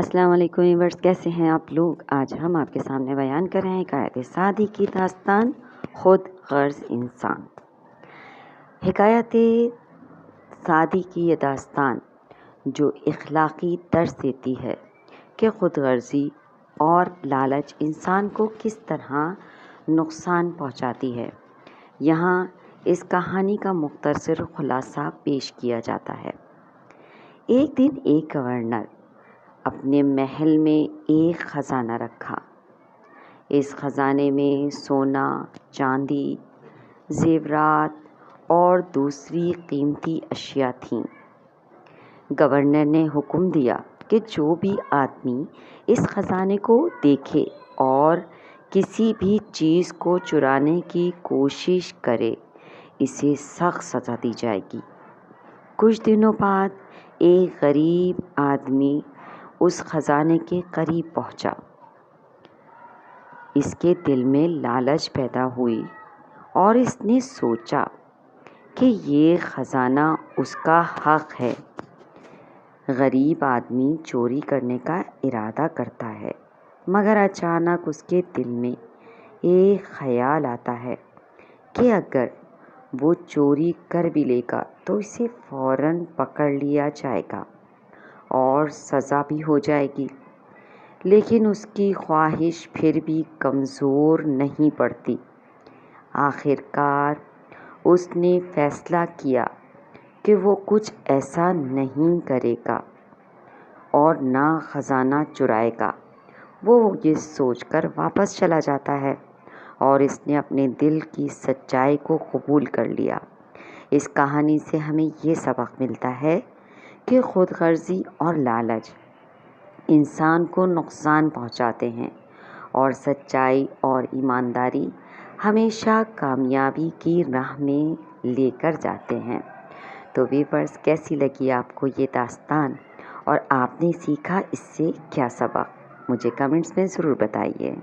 السلام علیکم ویورز، کیسے ہیں آپ لوگ؟ آج ہم آپ کے سامنے بیان کر رہے ہیں حکایت سعدی کی داستان خود غرض انسان۔ حکایت سعدی کی یہ داستان جو اخلاقی درس دیتی ہے کہ خود غرضی اور لالچ انسان کو کس طرح نقصان پہنچاتی ہے، یہاں اس کہانی کا مختصر خلاصہ پیش کیا جاتا ہے۔ ایک دن ایک گورنر اپنے محل میں ایک خزانہ رکھا۔ اس خزانے میں سونا، چاندی، زیورات اور دوسری قیمتی اشیاء تھیں۔ گورنر نے حکم دیا کہ جو بھی آدمی اس خزانے کو دیکھے اور کسی بھی چیز کو چرانے کی کوشش کرے، اسے سخت سزا دی جائے گی۔ کچھ دنوں بعد ایک غریب آدمی اس خزانے کے قریب پہنچا۔ اس کے دل میں لالچ پیدا ہوئی اور اس نے سوچا کہ یہ خزانہ اس کا حق ہے۔ غریب آدمی چوری کرنے کا ارادہ کرتا ہے، مگر اچانک اس کے دل میں ایک خیال آتا ہے کہ اگر وہ چوری کر بھی لے گا تو اسے فوراً پکڑ لیا جائے گا اور سزا بھی ہو جائے گی۔ لیکن اس کی خواہش پھر بھی کمزور نہیں پڑتی۔ آخر کار اس نے فیصلہ کیا کہ وہ کچھ ایسا نہیں کرے گا اور نہ خزانہ چرائے گا۔ وہ یہ سوچ کر واپس چلا جاتا ہے اور اس نے اپنے دل کی سچائی کو قبول کر لیا۔ اس کہانی سے ہمیں یہ سبق ملتا ہے کہ خود غرضی اور لالچ انسان کو نقصان پہنچاتے ہیں اور سچائی اور ایمانداری ہمیشہ کامیابی کی راہ میں لے کر جاتے ہیں۔ تو ویورز، کیسی لگی آپ کو یہ داستان اور آپ نے سیکھا اس سے کیا سبق؟ مجھے کمنٹس میں ضرور بتائیے۔